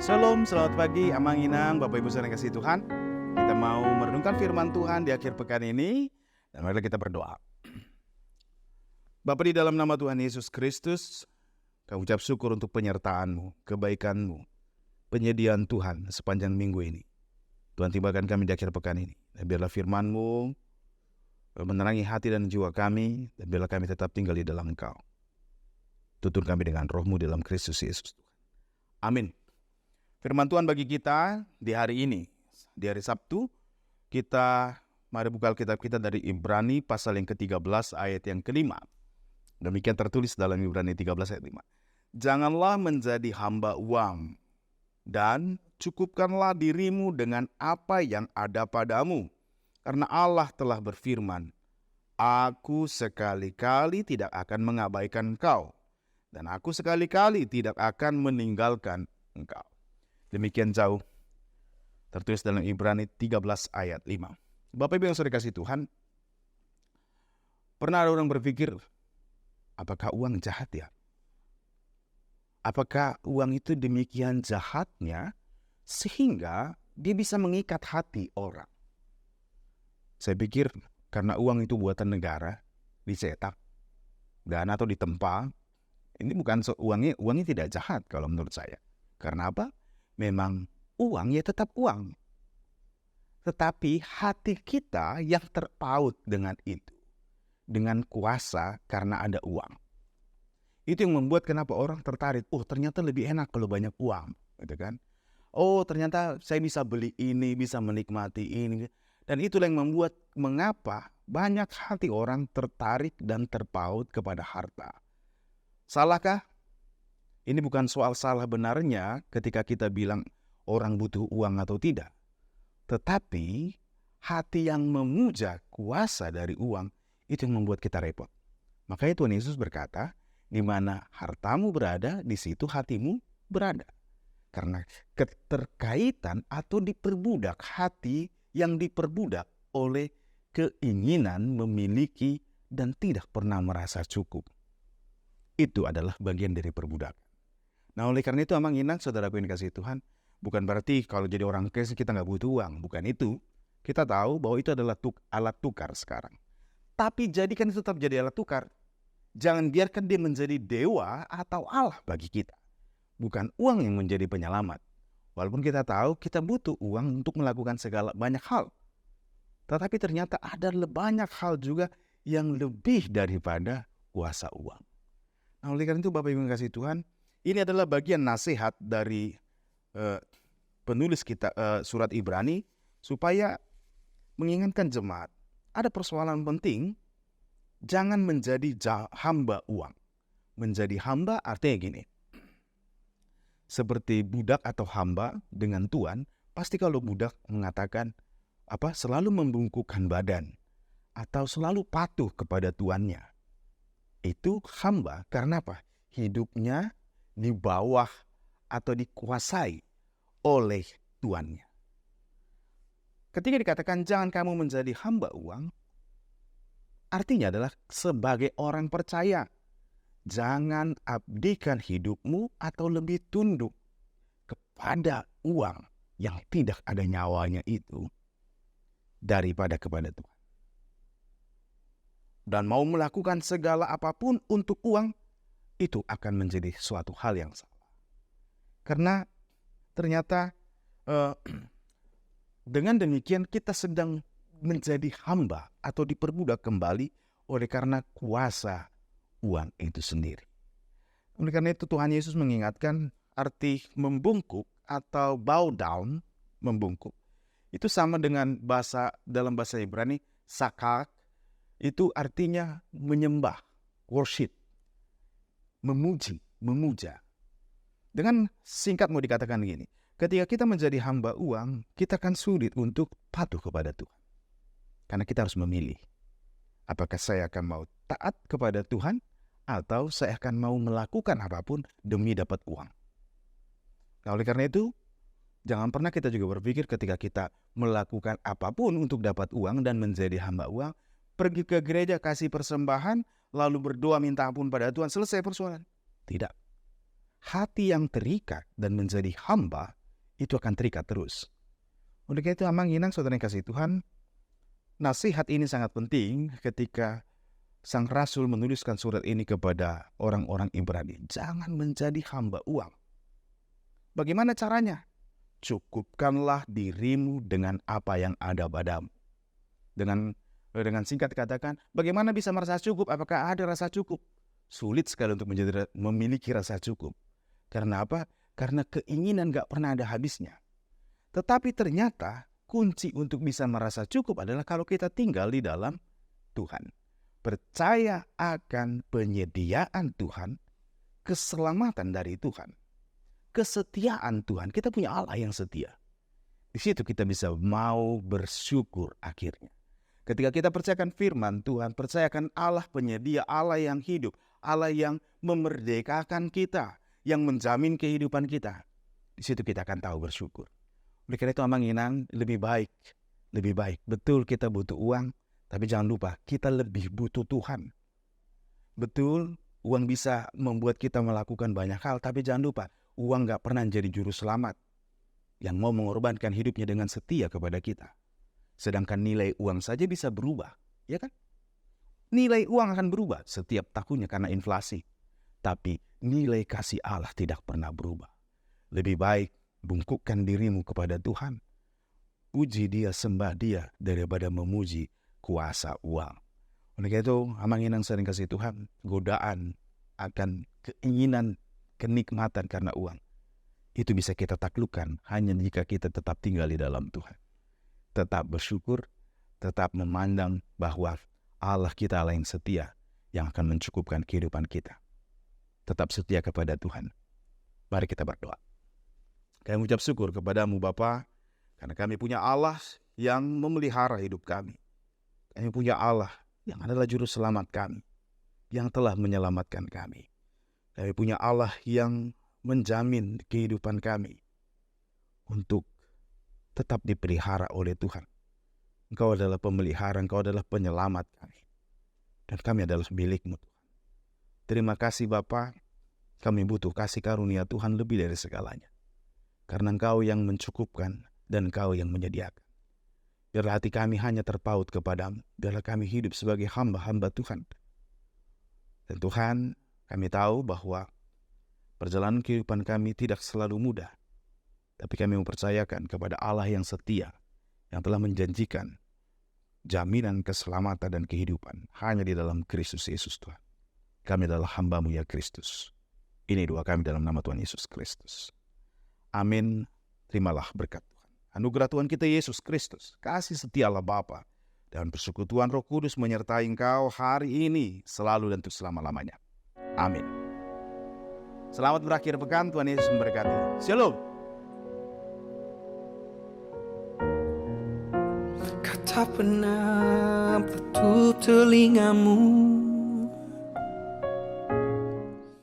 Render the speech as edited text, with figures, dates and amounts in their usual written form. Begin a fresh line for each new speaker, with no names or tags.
Shalom, selamat pagi, Amang Inang, Bapak Ibu saudara yang kasih Tuhan. Kita mau merenungkan firman Tuhan di akhir pekan ini, dan mari kita berdoa. Bapa, di dalam nama Tuhan Yesus Kristus, kami ucap syukur untuk penyertaan-Mu, kebaikan-Mu, penyediaan Tuhan sepanjang minggu ini. Tuhan, tibakan kami di akhir pekan ini, dan biarlah firman-Mu menerangi hati dan jiwa kami, dan biarlah kami tetap tinggal di dalam Engkau. Tuntun kami dengan roh-Mu dalam Kristus Yesus. Amin. Firman Tuhan bagi kita di hari ini, di hari Sabtu, mari buka Alkitab kita dari Ibrani pasal yang ke-13 ayat yang ke-5. Demikian tertulis dalam Ibrani 13 ayat 5. Janganlah menjadi hamba uang, dan cukupkanlah dirimu dengan apa yang ada padamu. Karena Allah telah berfirman, Aku sekali-kali tidak akan mengabaikan engkau, dan aku sekali-kali tidak akan meninggalkan engkau. Demikian jauh tertulis dalam Ibrani 13 ayat 5. Bapak Ibu yang sudah dikasih Tuhan, pernah ada orang berpikir, apakah uang jahat ya? Apakah uang itu demikian jahatnya sehingga dia bisa mengikat hati orang? Saya pikir karena uang itu buatan negara, dicetak dan atau ditempa, ini bukan uangnya tidak jahat kalau menurut saya. Karena apa? Memang uang ya tetap uang. Tetapi hati kita yang terpaut dengan itu. Dengan kuasa karena ada uang. Itu yang membuat kenapa orang tertarik. Oh, ternyata lebih enak kalau banyak uang. Gitu kan? Oh, ternyata saya bisa beli ini, bisa menikmati ini. Dan itulah yang membuat mengapa banyak hati orang tertarik dan terpaut kepada harta. Salahkah? Ini bukan soal salah benarnya ketika kita bilang orang butuh uang atau tidak. Tetapi hati yang memuja kuasa dari uang itu yang membuat kita repot. Makanya Tuhan Yesus berkata, di mana hartamu berada, di situ hatimu berada. Karena keterkaitan atau diperbudak hati yang diperbudak oleh keinginan memiliki dan tidak pernah merasa cukup. Itu adalah bagian dari perbudakan. Nah, oleh karena itu Amang Inang, saudaraku yang dikasihi Tuhan, bukan berarti kalau jadi orang Kristen kita nggak butuh uang. Bukan itu. Kita tahu bahwa itu adalah alat tukar sekarang. Tapi jadikan itu tetap jadi alat tukar. Jangan biarkan dia menjadi dewa atau Allah bagi kita. Bukan uang yang menjadi penyelamat. Walaupun kita tahu kita butuh uang untuk melakukan segala banyak hal. Tetapi ternyata ada banyak hal juga yang lebih daripada kuasa uang. Nah, oleh karena itu Bapak Ibu yang kasih Tuhan, ini adalah bagian nasihat dari penulis kita surat Ibrani supaya mengingatkan jemaat. Ada persoalan penting, jangan menjadi hamba uang. Menjadi hamba artinya gini. Seperti budak atau hamba dengan tuan, pasti kalau budak mengatakan selalu membungkukkan badan atau selalu patuh kepada tuannya. Itu hamba karena apa? Hidupnya di bawah atau dikuasai oleh tuannya. Ketika dikatakan jangan kamu menjadi hamba uang, artinya adalah sebagai orang percaya. Jangan abdikan hidupmu atau lebih tunduk kepada uang yang tidak ada nyawanya itu daripada kepada Tuhan. Dan mau melakukan segala apapun untuk uang, itu akan menjadi suatu hal yang salah. Karena ternyata dengan demikian kita sedang menjadi hamba atau diperbudak kembali oleh karena kuasa uang itu sendiri. Oleh karena itu Tuhan Yesus mengingatkan arti membungkuk atau bow down, membungkuk. Itu sama dengan dalam bahasa Ibrani, sakak, itu artinya menyembah, worship. Memuji, memuja. Dengan singkat mau dikatakan begini, ketika kita menjadi hamba uang, kita akan sulit untuk patuh kepada Tuhan. Karena kita harus memilih. Apakah saya akan mau taat kepada Tuhan, atau saya akan mau melakukan apapun demi dapat uang. Nah, oleh karena itu, jangan pernah kita juga berpikir ketika kita melakukan apapun untuk dapat uang dan menjadi hamba uang, pergi ke gereja kasih persembahan, lalu berdoa minta ampun pada Tuhan, selesai persoalan. Tidak. hati yang terikat dan menjadi hamba itu akan terikat terus. Oleh karena itu, Amang Inang, saudara yang kasih Tuhan, nasihat ini sangat penting ketika Sang Rasul menuliskan surat ini kepada orang-orang Ibrani. Jangan menjadi hamba uang. Bagaimana caranya? Cukupkanlah dirimu dengan apa yang ada padamu. Dengan singkat katakan, bagaimana bisa merasa cukup? Apakah ada rasa cukup? Sulit sekali untuk memiliki rasa cukup. Karena apa? Karena keinginan gak pernah ada habisnya. Tetapi ternyata kunci untuk bisa merasa cukup adalah kalau kita tinggal di dalam Tuhan. Percaya akan penyediaan Tuhan, keselamatan dari Tuhan, kesetiaan Tuhan. Kita punya Allah yang setia. Di situ kita bisa mau bersyukur akhirnya. Ketika kita percayakan firman Tuhan, percayakan Allah penyedia, Allah yang hidup, Allah yang memerdekakan kita, yang menjamin kehidupan kita. Di situ kita akan tahu bersyukur. Oleh karena itu, Amang Inang, lebih baik. Betul kita butuh uang, tapi jangan lupa, kita lebih butuh Tuhan. Betul, uang bisa membuat kita melakukan banyak hal, tapi jangan lupa, uang gak pernah jadi juru selamat yang mau mengorbankan hidupnya dengan setia kepada kita. Sedangkan nilai uang saja bisa berubah, ya kan? Nilai uang akan berubah setiap tahunnya karena inflasi. Tapi nilai kasih Allah tidak pernah berubah. Lebih baik bungkukkan dirimu kepada Tuhan. Puji Dia, sembah Dia daripada memuji kuasa uang. Oleh karena itu, Amang Inang sering kasih Tuhan, godaan akan keinginan, kenikmatan karena uang. Itu bisa kita taklukkan hanya jika kita tetap tinggal di dalam Tuhan. Tetap bersyukur, tetap memandang bahwa Allah kita Allah yang setia, yang akan mencukupkan kehidupan kita. Tetap setia kepada Tuhan. Mari kita berdoa. Kami mengucap syukur kepadamu Bapa, karena kami punya Allah yang memelihara hidup kami. Kami punya Allah yang adalah juru selamat kami, yang telah menyelamatkan kami. Kami punya Allah yang menjamin kehidupan kami untuk tetap dipelihara oleh Tuhan. Engkau adalah pemelihara, Engkau adalah penyelamat kami. Dan kami adalah milik-Mu Tuhan. Terima kasih Bapa, kami butuh kasih karunia Tuhan lebih dari segalanya. Karena Engkau yang mencukupkan dan Engkau yang menyediakan. Biarlah hati kami hanya terpaut kepadamu. Biarlah kami hidup sebagai hamba-hamba Tuhan. Dan Tuhan, kami tahu bahwa perjalanan kehidupan kami tidak selalu mudah. Tapi kami mempercayakan kepada Allah yang setia, yang telah menjanjikan jaminan keselamatan dan kehidupan hanya di dalam Kristus Yesus Tuhan. Kami adalah hamba-Mu ya Kristus. Ini doa kami dalam nama Tuhan Yesus Kristus. Amin. Terimalah berkat. Anugerah Tuhan kita Yesus Kristus, kasih setia Allah Bapa, dan persekutuan Roh Kudus menyertai engkau hari ini, selalu dan untuk selama-lamanya. Amin. Selamat berakhir pekan, Tuhan Yesus memberkati. Shalom.
Kau tak pernah tutup telingamu